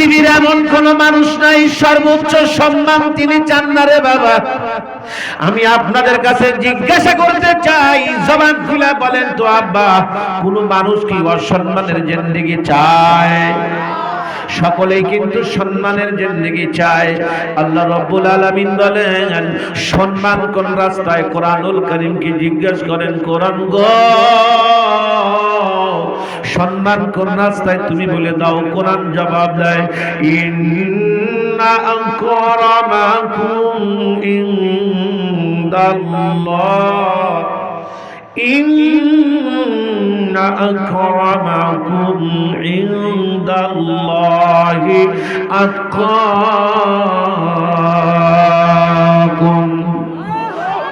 পৃথিবীর এমন কোন মানুষ নাই সর্বোচ্চ সম্মান তিনি চান না রে বাবা। আমি আপনাদের কাছে জিজ্ঞাসা করতে চাই, জবান খুলে বলেন তো আব্বা, কোন মানুষ কি অসম্মানের জিন্দেগি চায়? সকলেই কিন্তু সম্মানের জিন্দেগি চায়। আল্লাহ রাব্বুল আলামিন বলেন, সম্মান কোন রাস্তায়? কোরআনুল কারীমকে জিজ্ঞাসা করেন, কোরআন গো সম্মান কোন রাস্তায় তুমি বলে দাও। কোরআন জবাব দেয়, ইন্না আকরামাকুম ইনদাল্লাহ ইন্না আকরামাকুম ইনদাল্লাহি আতকাকুম।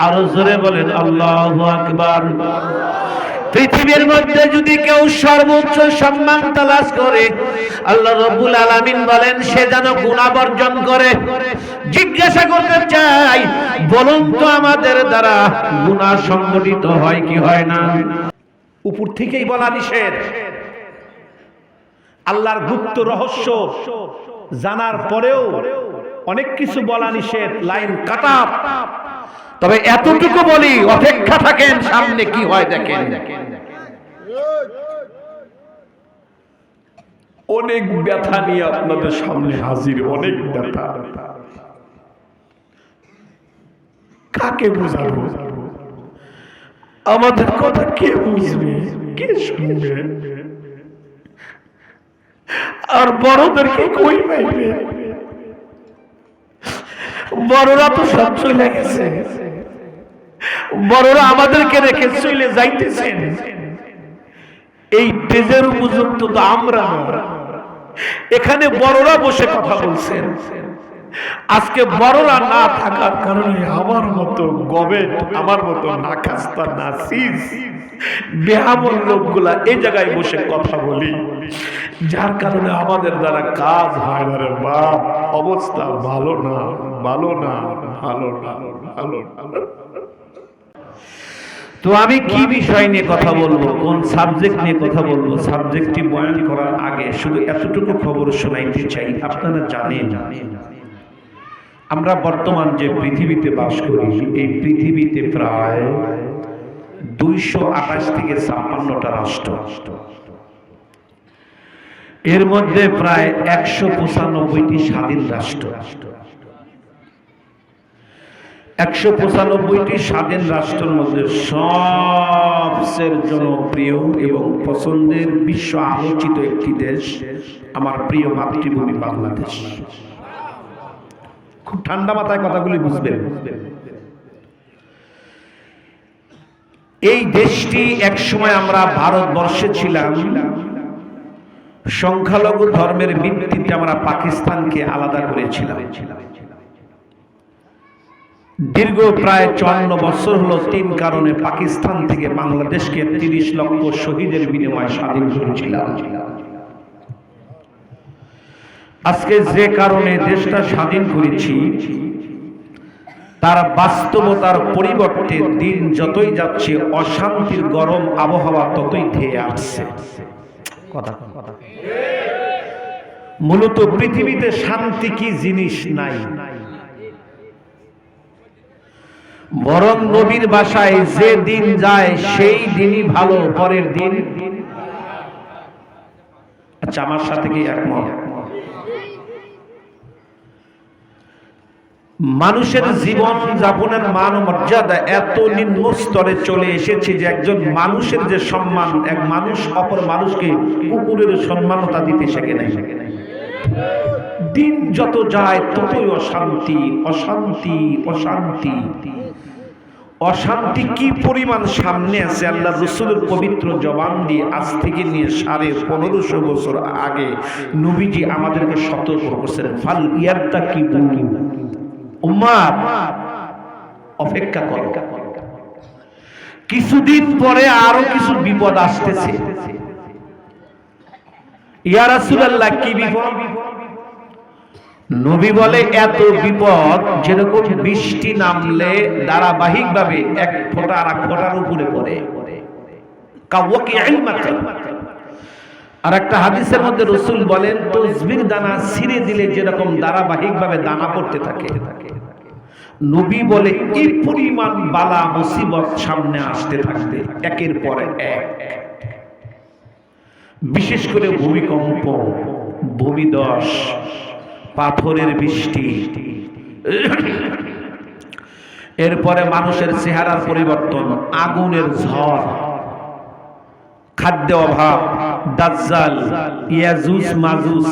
আর জোরে বলেন আল্লাহু আকবার। পৃথিবীর মধ্যে যদি কেউ সর্বোচ্চ সম্মান তালাশ করে, আল্লাহ রাব্বুল আলামিন বলেন সে যেন গুনাহ বর্জন করে। জিজ্ঞাসা করতে চাই, বলুন তো আমাদের দ্বারা গুনাহ সংগঠিত হয় কি হয় না? উপর থেকেই বলা নিষেধ। আল্লাহর গুপ্ত রহস্য জানার পরেও অনেক কিছু বলা নিষেধ, লাইন কাটা। তবে এতটুকু বলি, অপেক্ষা থাকেন, সামনে কি হয় দেখেন। অনেক ব্যথা নিয়ে আপনাদের সামনে হাজির, অনেক ব্যথা। কাকে বুঝাবো? আমাদের কথা কে বুঝবে, কে শুনবে? আর বড়দেরকে কই পাইবে? বড়রা তো সব চলে গেছে, বড়রা আমাদেরকে রেখে চলে যাইতেছেন। এই তেজের উপযুক্ত তো আমরা না। এখানে বড়রা বসে কথা বলছেন। আজকে বড়রা না থাকার কারণে আমার মতো গবেট, আমার মতো নাকাস্তা নাসিস বেহামল লোকগুলা এই জায়গায় বসে কথা বলি, যার কারণে আমাদের দ্বারা কাজ হয় না রে বাপ। অবস্থা ভালো না, ভালো না, ভালো না, ভালো না। তো আমি কি বিষয় নিয়ে কথা বলবো, কোন সাবজেক্ট নিয়ে কথা বলবো, সাবজেক্টটি বয়ান করার আগে শুধু এতটুকু খবর শোনাইতে চাই। আপনারা জানেন আমরা বর্তমান যে পৃথিবীতে বাস করি, এই পৃথিবীতে প্রায় 228 থেকে 56টা রাষ্ট্র, এর মধ্যে প্রায় 195টি স্বাধীন রাষ্ট্র। 195টি স্বাধীন রাষ্ট্রের মধ্যে সবচেয়ে জনপ্রিয় এবং পছন্দের বিশ্ব আলোচিত একটি দেশ আমার প্রিয় মাতৃভূমি বাংলাদেশ। খুব ঠান্ডা মাথায় কথাগুলি বুঝবেন। এই দেশটি একসময় আমরা ভারতবর্ষে ছিলাম, সংখ্যালঘু ধর্মের ভিত্তিতে আমরা পাকিস্তানকে আলাদা করেছিলাম। দীর্ঘ প্রায় 54 বছর হলো 3 কারণে পাকিস্তান থেকে বাংলাদেশকে 30 লক্ষ শহীদের বিনিময়ে স্বাধীন করেছিলাম। আজকে যে কারণে দেশটা স্বাধীন করেছি, তার বাস্তবতার পরিবর্তে দিন যতই যাচ্ছে অশান্তির গরম আবহাওয়া ততই ধেয়ে আসছে। মূলত পৃথিবীতে শান্তি কি জিনিস নাই, বরং নবীর বাসায় যে দিন যায় সেই দিনই ভালো, পরের দিন। আচ্ছা, আমার সাথে কি একমত? মানুষের জীবন যাপনের মান ও মর্যাদা এত নিম্ন স্তরে চলে এসেছে যে একজন মানুষের যে সম্মান, এক মানুষ অপর মানুষকে কুকুরের সম্মানতা দিতে শেখে নাই। দিন যত যায় ততই অশান্তি, অশান্তি, অশান্তি। অশান্তি কি পরিমাণ সামনে আছে আল্লাহ রাসূলের পবিত্র জবান দিয়ে আজ থেকে নিয়ে 1550 বছর আগে নবীজি আমাদেরকে সতর্ক করেছেন, ফাল ইয়ারতাকিবু, উম্মাত অপেক্ষা করো, কিছুদিন পরে আরো কিছু বিপদ আসতেছে। ইয়া রাসূলুল্লাহ, কি বিপদ? নবী বলে, এত বিপদ যেরকম বৃষ্টি নামলে ধারাবাহিকভাবে এক ফোঁটা আর এক ফোঁটার উপরে পড়ে, আর একটা হাদিসের মধ্যে রাসূল বলেন তসবির দানা ছিঁড়ে দিলে যেরকম ধারাবাহিকভাবে দানা পড়তে থাকে, নবী বলে এই পরিমাণ বালা মুসিবত সামনে আসতে থাকবে একের পর এক। বিশেষ করে ভূমিকম্প, ভূমিধস, পাথরের বৃষ্টি, এরপরে মানুষের চেহারার পরিবর্তন, আগুনের ঝড়, খাদ্য অভাব, দাজ্জাল, ইয়াজুজ মাজুজ,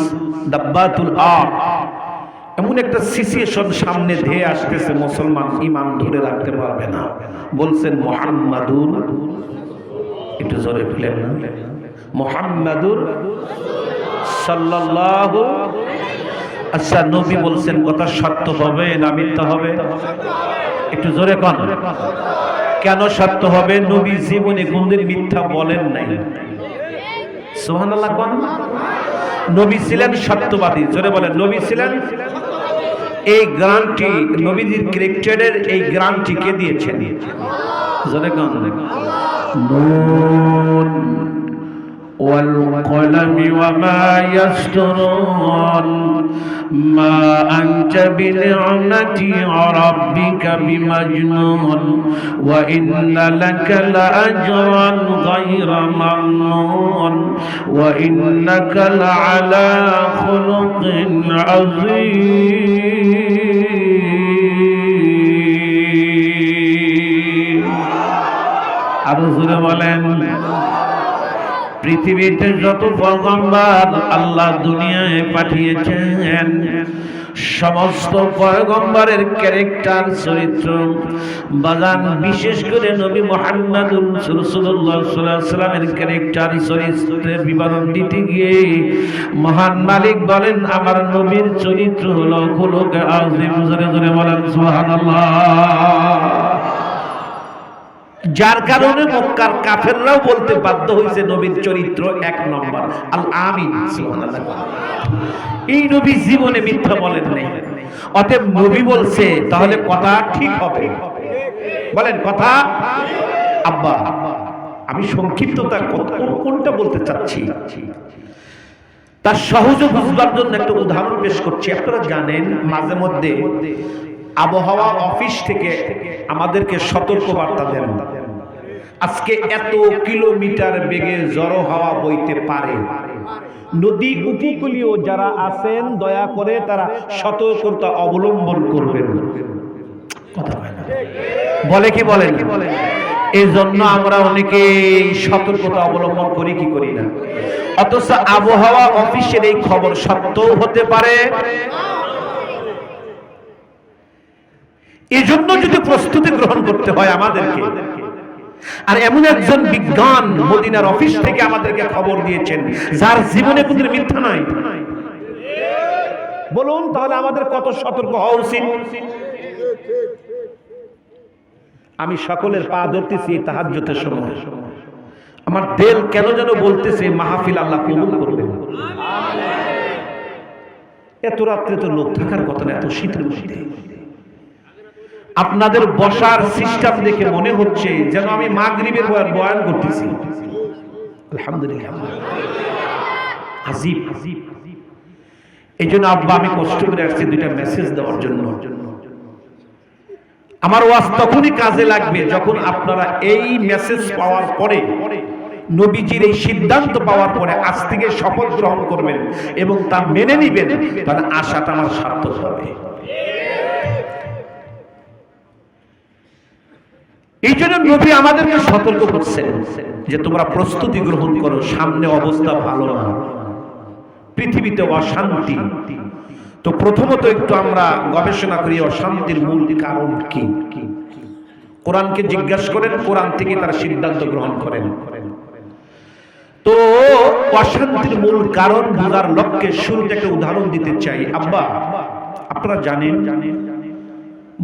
দাব্বাতুল আরদ, এমন একটা সিচুয়েশন সামনে ধেয়ে আসতেছে, মুসলমান ঈমান ধরে রাখতে পারবে না। বলছেন মুহাম্মাদুর, একটু জোরে বলেন না, মুহাম্মাদুর সাল্লাল্লাহু। আচ্ছা, নবী বলছেন কথা সত্য হবে না মিথ্যা হবে? একটু জোরে কোন, কেন সত্য হবে? নবী জীবনে কোনদিন মিথ্যা বলেন নাই। সুবহানাল্লাহ কোন, নবী ছিলেন সত্যবাদী। জোরে বলেন, নবী ছিলেন। এই গ্যারান্টি নবীজির ক্যারেক্টারের, এই গ্যারান্টি কে দিয়েছেন? জোরে কোন। নুন ওয়াল কলমি ওয়া মা ইয়াসতুরুন মা আনতা বিনি'মাতি রাব্বিকা বিমাজনুন ওয়া ইন্না লাকা লাআজরান গায়রা মামনুন ওয়া ইন্নাকা লাআলা খুলুকিন আযীম। আরো জোরে বলেন। পৃথিবীতে যত পয়গম্বর আল্লাহ দুনিয়ায় পাঠিয়েছেন, সমস্ত পয়গম্বরের ক্যারেক্টার, চরিত্র বাগান, বিশেষ করে নবী মুহাম্মদুর রাসূলুল্লাহ সাল্লাল্লাহু আলাইহি ওয়াসাল্লামের ক্যারেক্টার, চরিত্রের বিবরণ দিতে গিয়ে মহান মালিক বলেন আমার নবীর চরিত্র হলো খুলুক আযীম। জোরে জোরে বলেন সুবহানাল্লাহ। যার কারণে মক্কার কাফেররাও বলতে বাধ্য হয়েছে নবীর চরিত্র এক নম্বর, আল আমিন। সুবহানাল্লাহ। এই নবী জীবনে মিথ্যা বলেন নাই, অতএব নবী বলছে তাহলে কথা ঠিক হবে। বলেন কথা। আব্বা আমি সংক্ষিপ্ততা কোনটা বলতে চাচ্ছি তার সহজে বুঝবার জন্য একটা উদাহরণ পেশ করছি। আপনারা জানেন মাঝে মধ্যে আবহাওয়া অফিস থেকে আমাদেরকে সতর্ক বার্তা দেন, আজকে এত কিলোমিটার বেগে ঝড়ো হাওয়া বইতে পারে। নদী উপকূলীয় যারা আছেন দয়া করে তারা সতর্কতা অবলম্বন করবেন। কথা বলে না, বলে কি বলেন? এই জন্য আমরা অনেকে সতর্কতা অবলম্বন করি কি করি না, অথচ আবহাওয়া অফিসের এই খবর সত্যও হতে পারে। এই জন্য যদি প্রস্তুতি গ্রহণ করতে হয় আমাদেরকে, আর এমন একজন বিজ্ঞান মদিনার অফিস থেকে আমাদেরকে খবর দিয়েছেন যার জীবনে কোনো মিথ্যা নাই, বলুন তাহলে আমাদের কত সতর্ক হওয়া উচিত। আমি সকলের পা ধরতেছি তাহাজ্জুদের সময়, আমার দিল কেন যেন বলতেছে মাহফিল আল্লাহ কবুল করবেন। এত রাত্রে তো লোক থাকার কথা না, এত শীতের মধ্যে আপনাদের বসার সিস্টেম দেখে মনে হচ্ছে যেন আমি মাগরিবের বয়ান করতেছি। আলহামদুলিল্লাহ, আজীব। এই জন্য আব্বা আমি কষ্ট করে আসছি দুইটা মেসেজ দেওয়ার জন্য। আমার ওয়াজ তখনই কাজে লাগবে যখন আপনারা এই মেসেজ পাওয়ার পরে, নবীজির এই সিদ্ধান্ত পাওয়ার পরে আজ থেকে শপথ গ্রহণ করবেন এবং তা মেনে নিবেন, তাহলে আশাটা আমার সার্থক হবে। এই জন্য নবী আমাদেরকে সতর্ক করছেন যে তোমরা প্রস্তুতি গ্রহণ করো, সামনে অবস্থা ভালো না, পৃথিবীতে অশান্তি। তো প্রথমত একটু আমরা গবেষণা করি অশান্তির মূল কারণ কি। কোরআনকে জিজ্ঞাসা করেন, কোরআন থেকে তারা সিদ্ধান্ত গ্রহণ করেন। তো অশান্তির মূল কারণ বোঝার লক্ষ্যে শুরুতে একটা উদাহরণ দিতে চাই। আব্বা আপনারা জানেন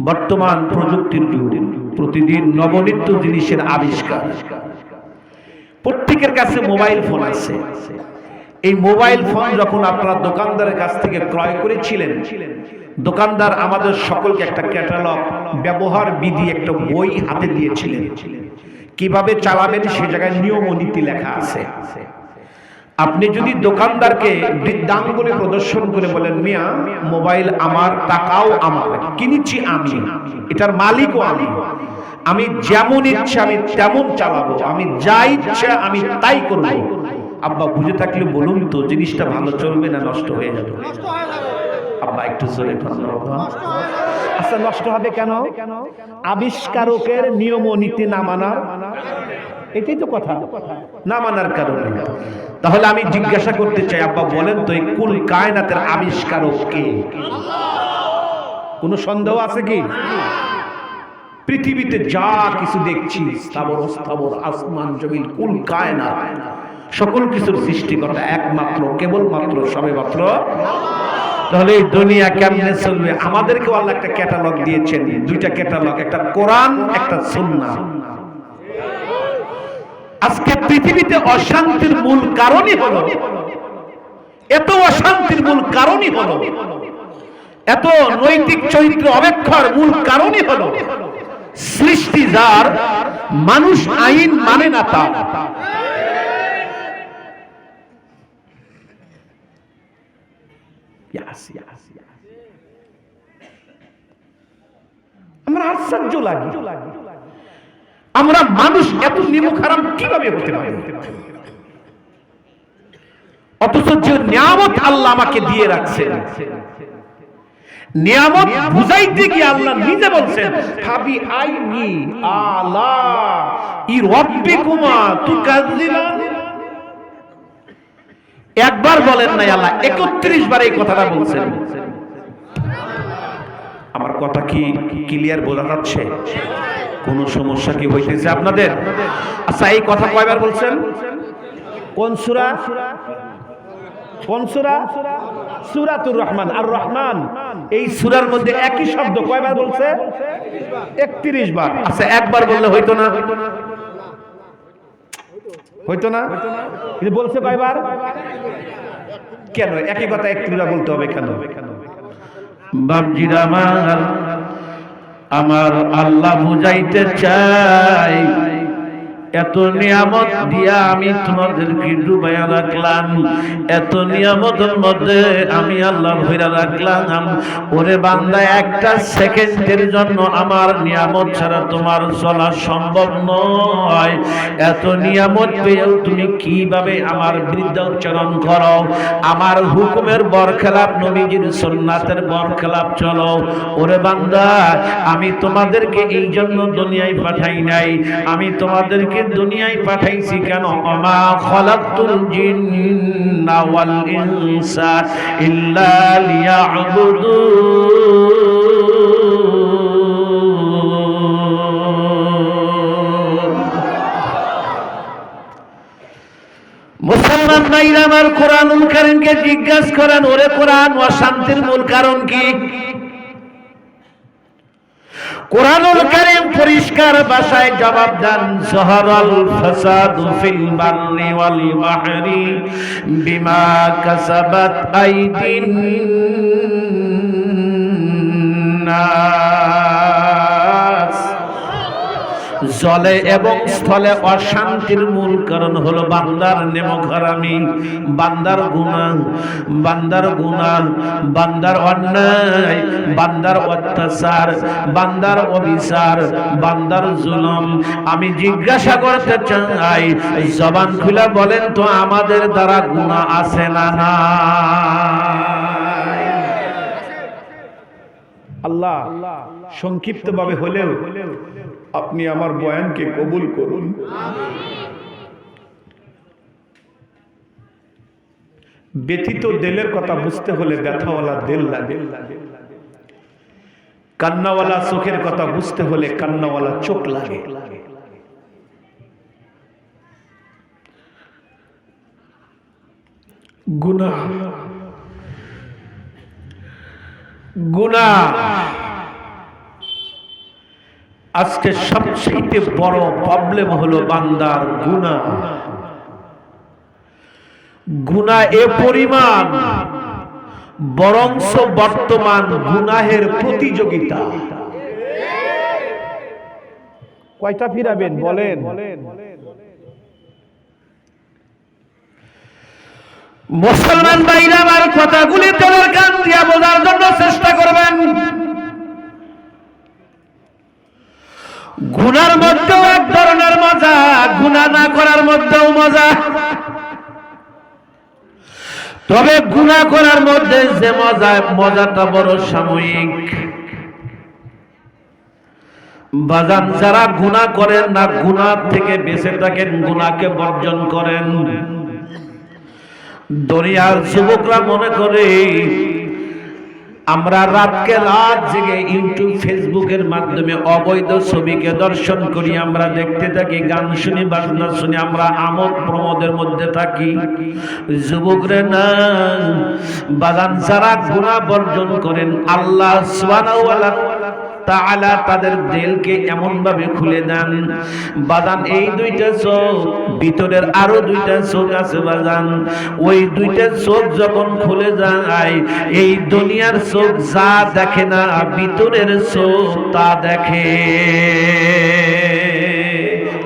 বর্তমান প্রযুক্তির যুগ, প্রতিদিন নবনিত্য জিনিসের আবিষ্কার, প্রত্যেকের কাছে মোবাইল ফোন আছে। এই মোবাইল ফোন যখন আপনারা দোকানদারের কাছ থেকে ক্রয় করেছিলেন, দোকানদার আমাদের সকলকে একটা ক্যাটালগ, ব্যবহার বিধি, একটা বই হাতে দিয়েছিলেন, কিভাবে চালাবেন সে জায়গায় নিয়ম ও নীতি লেখা আছে। আপনি যদি দোকানদারকে বৃদ্ধাঙ্গুলি প্রদর্শন করে বলেন, মিয়া মোবাইল আমার, টাকাও আমার, কিনেছি আমি, এটার মালিকও আমি, আমি যেমন ইচ্ছা আমি তেমন চালাবো, আমি যা ইচ্ছা আমি তাই করবো, আব্বা বুঝে থাকলে বলুন তো জিনিসটা ভালো চলবে না নষ্ট হয়ে যাবে? আব্বা একটু জোরে কথা। আচ্ছা, নষ্ট হবে কেন? আবিষ্কারকের নিয়ম ও নীতি না মানার, এটাই তো কথা, না মানার কারণে। তাহলে আমি জিজ্ঞাসা করতে চাই, আব্বা বলেন তো এই কুল কায়নাতের আবিষ্কারক কে? কোনো সন্দেহ আছে কি? পৃথিবীতে যা কিছু দেখছি, স্থাবর অস্থাবর, আসমান জমিন, কুল কায়নাত, সকল কিছুর সৃষ্টিকর্তা একমাত্র, কেবলমাত্র, সবেমাত্র। তাহলে এই দুনিয়া কেমনে চলবে? আমাদেরকেও আল্লাহ একটা ক্যাটালগ দিয়েছেন, দুইটা ক্যাটালগ, একটা কোরআন, একটা সুন্নাহ। আজকে পৃথিবীতে অশান্তির মূল কারণই হলো, এত অশান্তির মূল কারণই হলো, এত নৈতিক চরিত্র অবক্ষয়ের মূল কারণই হলো সৃষ্টি যার, মানুষ আইন মানে না তার। আমরা আশ্চর্য লাগে, আমরা মানুষ এত নিমুখ হারাম কিভাবে হতে পারে? অথচ যে নিয়ামত আল্লাহ আমাকে দিয়ে রাখছেন, নিয়ামত বুঝাইতে গিয়ে আল্লাহ নিজে বলছেন, ফাবি আইনি আলা ই রাব্বিকুমা তুকাযিবান। একবার বলেন নাই আল্লাহ, 31 বার এই কথাটা বলছেন। আমার কথা কি ক্লিয়ার বোঝা যাচ্ছে? কোন সমস্যা কি হইতেছে আপনাদের? আচ্ছা, এই কথা কয়বার বলছেন? কোন সূরা? কোন সূরা? সূরাতুর রহমান। আর রহমান এই সূরার মধ্যে একই শব্দ কয়বার বলছে? 31 বার। আচ্ছা, একবার বললে হইতো না? হইতো না? কিন্তু বলছে কয়বার? কেন একই কথা 31 বার বলতে হবে কেন? বাপজিরা আমার আল্লাহ বুঝাইতে চাই, এত নিয়ামত দিয়া আমি তোমাদেরকে ডুবাইয়া রাখলাম, এত নিয়ামতের মধ্যে আমি আল্লাহ ভইরা রাখলাম। ওরে বান্দা, একটা সেকেন্ডের জন্য আমার নিয়ামত ছাড়া তোমার চলা সম্ভব নয়। এত নিয়ামত পেয়েও তুমি কিভাবে আমার বিরুদ্ধে উচ্চারণ করো, আমার হুকুমের বরখেলাপ, নবীজির সুন্নাতের বরখেলাপ চলো। ওরে বান্দা, আমি তোমাদেরকে এই জন্য দুনিয়ায় পাঠাই নাই, আমি তোমাদেরকে দুনিয়ায় পাঠাইছি কেন? ওমা খালাকতুল জিন্না ওয়াল ইনসা ইল্লা লিয়াবুদুন। মুসলমান ভাইরা আমার, কোরআনুল কারীমকে জিজ্ঞাসা করেন, ওরে কোরআন, অশান্তির মূল কারণ কি? কোরআনুল কারীম পরিষ্কার ভাষায় জবাব দেন, যাহারাল ফাসাদু ফিল বাররি ওয়াল বাহরি বিমা কাসাবাত আইদিন নাস। জলে এবং স্থলে অশান্তির মূল কারণ হলো বান্দার নেমখারামি, বান্দার গুনাহ, বান্দার গুনাহ, বান্দার অন্যায়, বান্দার অত্যাচার, বান্দার অবিচার, বান্দার জুলুম। আমি জিজ্ঞাসা করতে চাই, জবান খুলে বলেন তো, আমাদের দ্বারা গুনাহ আছে না না? আল্লাহ সংক্ষিপ্ত ভাবে হলেও আপনি আমার বয়ানকে কবুল করুন। ব্যথিত দিলের কথা বুঝতে হলে ব্যথাওয়ালা দিল লাগে, কান্নাওয়ালা চোখের কথা বুঝতে হলে কান্নাওয়ালা চোখ লাগে। গুনাহ, গুনাহ আজকে সবচেয়ে বড় প্রবলেম হলো বান্দার গুনাহ। গুনাহ এ পরিমাণ, বরংস বর্তমান গুনাহের প্রতিযোগিতা। কয়টা ফিরাবেন বলেন? মুসলমান ভাইরা আমার কথাগুলি তোর কান দিয়া বোঝার জন্য চেষ্টা করবেন। গুনার মধ্যেও এক ধরনের মজা, গুনাহ না করার মধ্যেও মজা। তবে গুনাহ করার মধ্যে যে মজাটা বড় সাময়িক। বাজান যারা গুনাহ করেন না, গুনাহ থেকে বেঁচে থাকেন, গুনাহকে বর্জন করেন। দুনিয়ার যুবকরা মনে করে আমরা রাতকে রাত জেগে ইউটিউব ফেসবুকের মাধ্যমে অবৈধ ছবিকে দর্শন করি, আমরা দেখতে থাকি, গান শুনি, বাজনা শুনি, আমরা আমোদ প্রমোদের মধ্যে থাকি। যুবকরা না, বাগান যারা গুনাহ বর্জন করেন, আল্লাহ সুবহানাহু ওয়া তাআলা তাদের দিলকে এমন ভাবে খুলে দেন। বাজান এই দুইটা চোখ, ভিতরের আরো দুইটা চোখ আছে বাজান, ওই দুইটা চোখ যখন খুলে যায়, এই দুনিয়ার চোখ যা দেখে না, ভিতরের চোখ তা দেখে।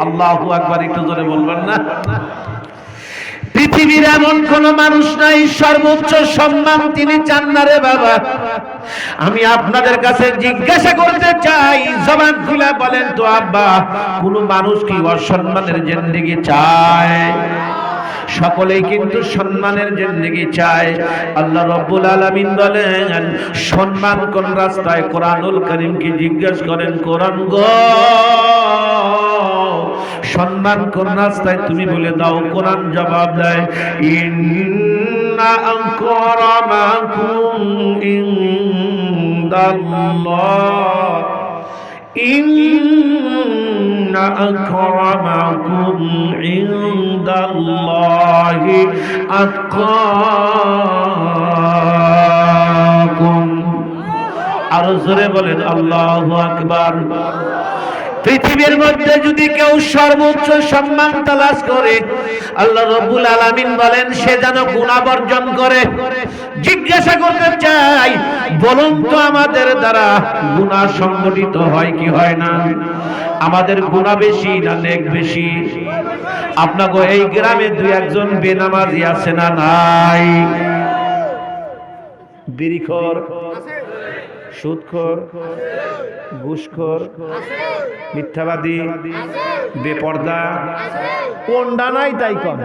আল্লাহু আকবার, একটু জোরে বলবেন না? পৃথিবীর এমন কোন মানুষ নাই সর্বোচ্চ সম্মান তিনি চান না রে বাবা। আমি আপনাদের কাছে জিজ্ঞাসা করতে চাই, জবান খুলে বলেন তো আব্বা, কোন মানুষ কি অসম্মানের জিন্দেগি চায়? সকলেই কিন্তু সম্মানের জিন্দেগি চায়। আল্লাহ রাব্বুল আলামিন বলেন, সম্মান কোন রাস্তায়? কোরআনুল কারীমকে জিজ্ঞেস করেন, কোরআন গো সম্মান কোন রাস্তায় তুমি বলে দাও। কোরআন জবাব দেয়, ইন্না আকরামাকুম ইনদাল্লাহ, ইন্না আকরামাকুম ইনদাল্লাহি আতকাকুম। আর জোরে বলেন আল্লাহু আকবার। পৃথিবীর মধ্যে যদি কেউ সর্বোচ্চ সম্মান তালাশ করে, আল্লাহ রাব্বুল আলামিন বলেন সে যেন গুনাহ বর্জন করে। জিজ্ঞাসা করতে চাই, বলুন তো আমাদের দ্বারা গুনাহ সংগঠিত হয় কি হয় না? আমাদের গুনাহ বেশি না নেক বেশি? আপনাকে এই গ্রামে দুই একজন বেনামাজি আছে না নাই? বিড়িখোর, সুদখোর, ঘুষখোর, মিথ্যাবাদী, বেপর্দা, কোনটা নাই তাই কম।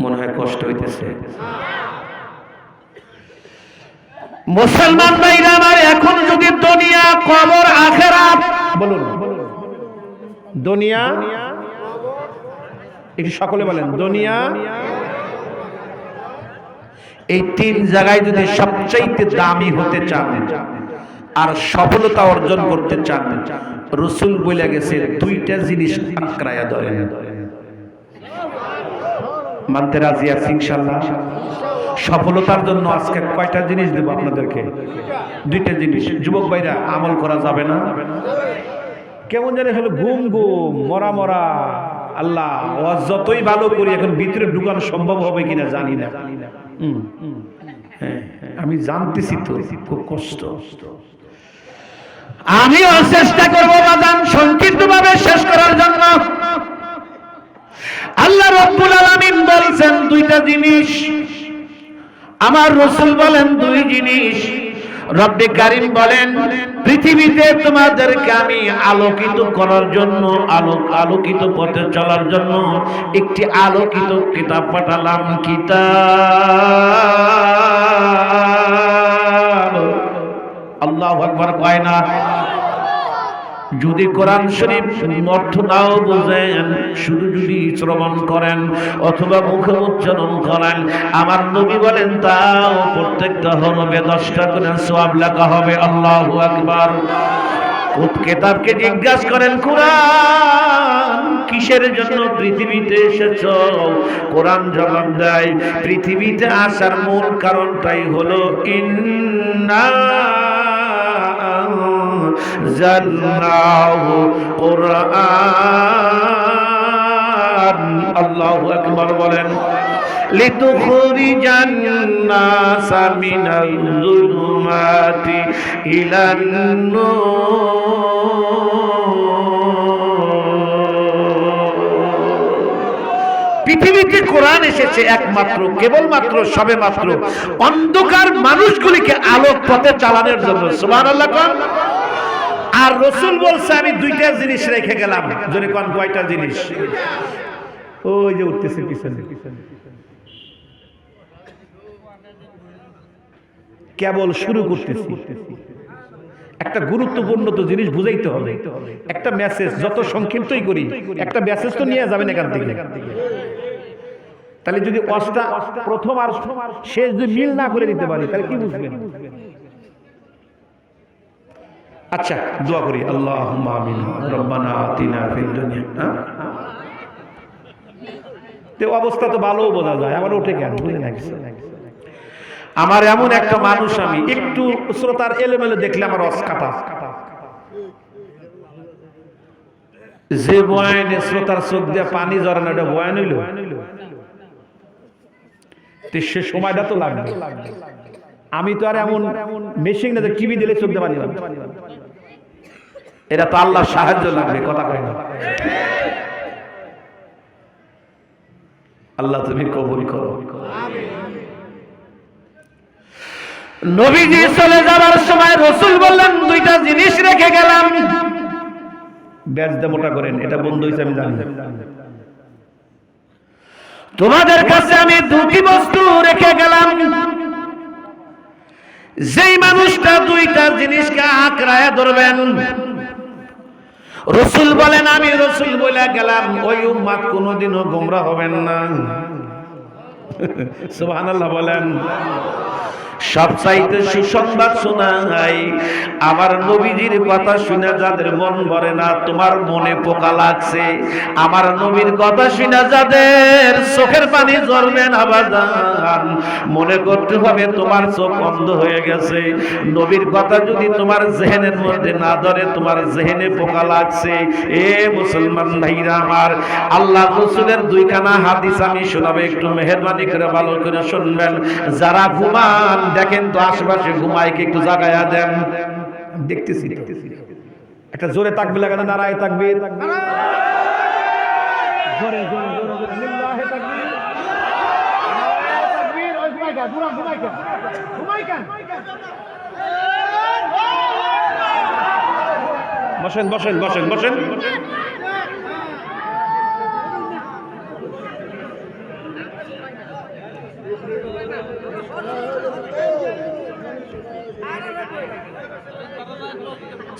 মনে হয় কষ্ট হইতেছে। মুসলমান ভাইরা আমার, এখন যদি দুনিয়া, কবর, আখিরাত, বলুন দুনিয়া, একটু সকলে বলেন দুনিয়া, এই তিন জায়গায় যদি সবচাইতে দামি হতে চান আর সফলতা অর্জন করতে চান, রাসূল বলে গেছে দুইটা জিনিস আঁকড়ায়া ধরেন। মানতে রাজি আছি ইনশাআল্লাহ? সফলতার জন্য আজকে কয়টা জিনিস দেব আপনাদেরকে? দুইটা জিনিস। যুবক ভাইরা, আমল করা যাবে না? কেমন জানি হলো ঘুম ঘুম, মরা মরা। আল্লাহ, ওয়াজ যতই ভালো করি এখন ভিতরে ঢুকানো সম্ভব হবে কিনা জানি না। আমি জানতেছি তো খুব কষ্ট। আমিও চেষ্টা করবো বাদাম সংক্ষিপ্ত ভাবে শেষ করার জন্য। আল্লাহ রাব্বুল আলামিন বলছেন দুইটা জিনিস, আমার রাসূল বলেন দুই জিনিস। রব্বে কারীম বলেন, পৃথিবীতে তোমাদেরকে আমি আলোকিত করার জন্য, আলোকিত পথে চলার জন্য একটি আলোকিত কিতাব পাঠালাম। কিতাব, আল্লাহু আকবার কয় না? যদি কোরআন শরীফ অর্থ নাও বুঝেন, শুধু যদি শ্রবণ করেন অথবা মুখে উচ্চারণ করেন, আমার নবী বলেন তাও প্রত্যেকটা হরফে 10টা করে সওয়াব লেখা হবে। আল্লাহু আকবার। কিতাবকে জিজ্ঞাসা করেন, কোরআন কিসের জন্য পৃথিবীতে এসেছো? কোরআন জবাব দেয়, পৃথিবীতে আসার মূল কারণটাই হলো ইন্না জান্নাহু কুরআন কোরআন। আল্লাহু আকবার বলেন। লিতুখরিজান নাসা মিনাল যুলুমাতি ইলান পৃথিবীতে কোরআন এসেছে একমাত্র কেবলমাত্র সবেমাত্র অন্ধকার মানুষগুলিকে আলোক পথে চালানোর জন্য। সুবহানাল্লাহ কোন। আর রাসূল বলছে আমি দুইটা জিনিস রেখে গেলাম। জোরে কোন কয়টা জিনিস? ওই যে উঠতেছে পিছনে, কেবল শুরু করতেছি। একটা গুরুত্বপূর্ণ তো জিনিস বুঝাইতে হবে। একটা মেসেজ যত সংক্ষিপ্তই করি, একটা মেসেজ তো নিয়ে যাবেন এখান থেকে। তাহলে যদি অষ্টা প্রথম আর শেষ যদি মিল না করে দিতে পারি তাহলে কি বুঝবেন? আচ্ছা দোয়া করি। আল্লাহুম্মা আমিন। রব্বানা আতিনা ফিদ দুনিয়া। তো অবস্থা তো ভালো বোঝা যায়, আবার ওঠে কেন বুঝে না কিছু। আমার এমন একটা মানুষ, আমি একটু শ্রোতার এলোমেলো দেখলে আমার অস্কাটা, যে বয়ানে শ্রোতার চোখ দিয়ে পানি ঝরে না, ওটা বয়ান হইল? সে সময়টা তো লাগবে। আমি তো আর এমন মেশিন না যে টিভি দিলে চোখ দিয়ে পানি লাগবে। এটা তো আল্লাহর সাহায্য লাগবে। কথা কয় না? আল্লাহ তুমি কবুল করো। নবীজি চলে যাবার সময় রাসূল বললেন দুইটা জিনিস রেখে গেলাম। ব্যাজটা মোটা করেন, এটা বন্ধ হইছে আমি জানি। তোমাদের কাছে আমি দুটি বস্তু রেখে গেলাম। যেই মানুষটা দুইটা জিনিসকে আঁকড়ায় ধরবেন, রাসূল বলেন আমি রাসূল বলে গেলাম, ওই উম্মত কোনোদিনও গোমরা হবেন না। সুবহানাল্লাহ বলেন। সবচাইতে সুসংবাদ শোনাই, আমার নবীজির কথা শুনে যাদের মন ভরে না, তোমার মনে পোকা লাগছে। আমার নবীর কথা শুনে যাদের চোখের পানি ঝরবে না বাজান, মনে করতে হবে তোমার চোখ অন্ধ হয়ে গেছে। নবীর কথা যদি তোমার জেহেনের মধ্যে না ধরে, তোমার জেহেনে পোকা লাগছে। এ মুসলমান ভাইরা আমার, আল্লাহ রাসূলের দুইখানা হাদিস আমি শোনাবো, একটু মেহেরবানি করে ভালো করে শুনবেন। যারা ঘুমান দেখেন তো আশেপাশে ঘুমায় কি একটু জাগায়া দেন। দেখতেছি একটা জোরে তাকবীর লাগানো, নারায়ে তাকবীর। জোরে জোরে জোরে লিল্লাহি তাকবীর। তাকবীর। ওই ঘুমাই কেন? বসেন বসেন বসেন বসেন।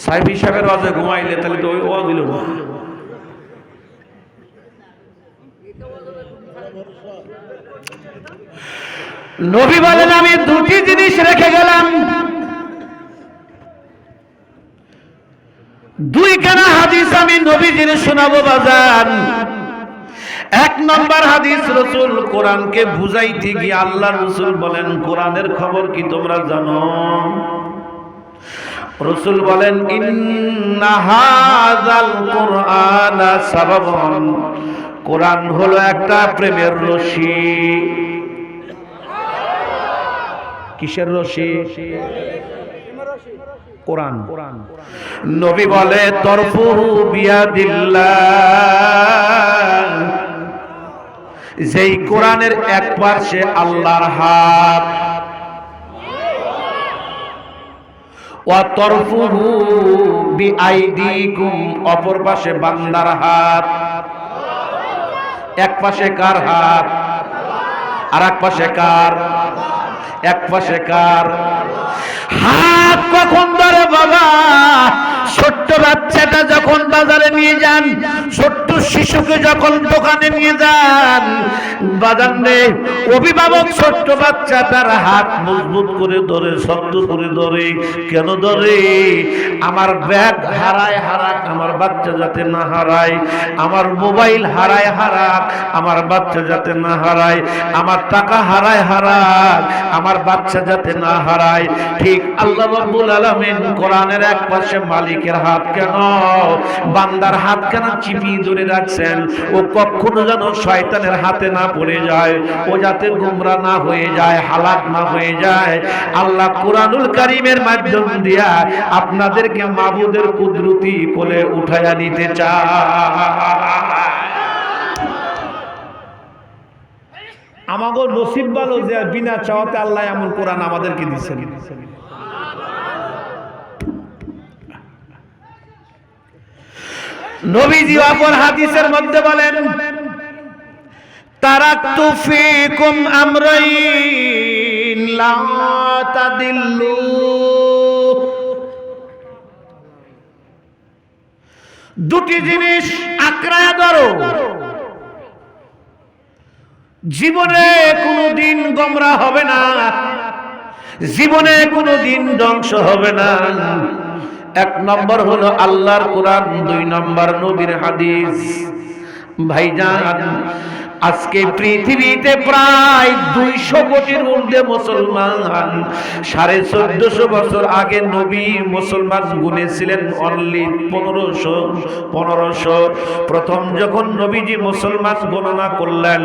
সাহেব হিসাবের ওয়াজে ঘুমাইলে তাহলে তো ওই ওয়াজ দিল না। নবী বলেন আমি দুটি জিনিস রেখে গেলাম। দুইখানা হাদিস আমি নবীজির শোনাবো বাজান। এক নম্বর হাদিস, রাসূল কোরআনকে বুঝাইতে গিয়ে আল্লাহ রাসূল বলেন কোরআনের খবর কি তোমরা জানো? রাসূল বলেন ইন্না হাযাল কুরআনা সাবাবুন, কোরআন হলো একটা প্রেমের রশি। কিসের রশি? কোরআন। নবী বলে তরফুহু বিয়াদিল্লাহ, যেই কোরআনের এক পাশে আল্লাহর হাত, ওয়া তরফুহু বিআইদিকুম, অপর পাশে বান্দার হাত। এক পাশে কার হাত? আর এক পাশে কার? এক পাশে কার হাত? কখন ধরে বাবা? ছোট্ট বাচ্চাটা যখন বাজারে নিয়ে যান, ছোট্ট শিশুকে যখন দোকানে নিয়ে যান বাজান রে, অভিভাবক ছোট্ট বাচ্চাটার হাত মজবুত করে ধরে, শক্ত করে ধরে। কেন ধরে? আমার ব্যাগ হারায় হারাক, আমার বাচ্চা যাতে না হারায়। আমার মোবাইল হারায় হারাক, আমার বাচ্চা যাতে না হারায়। আমার টাকা হারায় হারাক, আমার বাচ্চা যাতে না হারায়। ঠিক আল্লাহ রাব্বুল আলামিন কোরআনের এক পাশে মালিকের হাত কেন, বান্দার হাত কেন চিপিয়ে ধরে রাখছেন ও কখনো যেন শয়তানের হাতে না পড়ে যায়, ও যাতে গোমরা না হয়ে যায়, হালাক না হয়ে যায়। আল্লাহ কুরআনুল কারীমের মাধ্যম দিয়া আপনাদেরকে মাবুদের কুদরতি কোলে উঠায়া নিতে চায়। আমাগো নসিব ভালো যে বিনা চাওয়াতে আল্লাহ এমন কোরআন আমাদেরকে দিয়েছেন। নবীজি অপর হাদিসের মধ্যে বলেন, তারাকতু ফীকুম আমরাইন লা তাদিল্লু, দুটি জিনিস আঁকড়ায় ধরো, জীবনে কোনোদিন গোমরা হবে না, জীবনে কোনোদিন ধ্বংস হবে না। এক নম্বর হলো আল্লাহর কোরআন, দুই নম্বর নবীর হাদিস। ভাইজান, আজকে পৃথিবীতে প্রায় 200 কোটির ঊর্ধ্বে মুসলমান। 1450 বছর আগে নবী মুসলমান গুনেছিলেন অনলি 1500। প্রথম যখন নবীজি মুসলমান গণনা করলেন,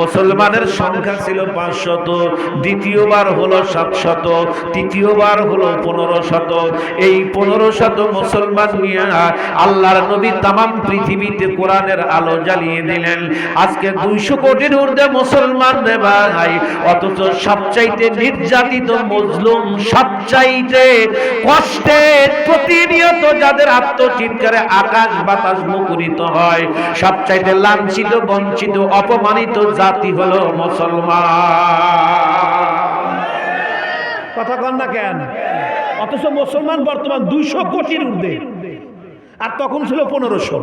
মুসলমানের সংখ্যা ছিল 500, দ্বিতীয়বার হলো 700, তৃতীয়বার হলো 1500। এই 1500 মুসলমান নিয়ে আল্লাহর নবী তামাম পৃথিবীতে কোরআনের আলো জ্বালিয়ে দিলেন। আজকে 200 কোটির ঊর্ধ্বে মুসলমান রে ভাই, অথচ সবচাইতে নির্যাতিত মজলুম, সবচাইতে কষ্টে প্রতিনিয়ত যাদের আত্মচিৎকারে আকাশ বাতাস মুখরিত হয়, সবচাইতে লাঞ্ছিত, বঞ্চিত, অপমানিত জাতি হলো মুসলমান। কথা কন না কেন? অথচ মুসলমান বর্তমান 200 কোটির ঊর্ধ্বে, আর তখন ছিল 1500,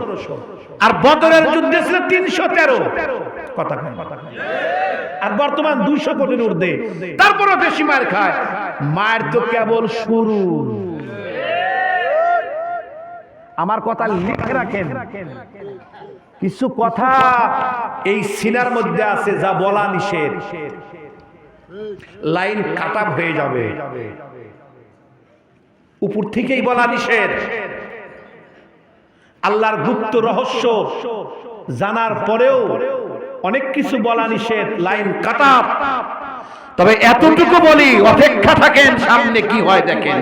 আর বদরের যুদ্ধে ছিল 313। কথা কন। আর বর্তমান 200 কোটির ঊর্ধ্বে, তারপরও বেশি মার খায়। মায়ের তো কেবল শুরু। আমার কথা লিখে রাখেন, কিছু কথা এই সিনার মধ্যে আছে যা বলা নিষেধ, লাইন কাটা হয়ে যাবে, উপর থেকেই বলা নিষেধ। আল্লাহর গুপ্ত রহস্য জানার পরেও অনেক কিছু বলা নিষেধ, লাইন কাটা। তবে এতটুকু বলি, অপেক্ষা থাকেন, সামনে কি হয় দেখেন।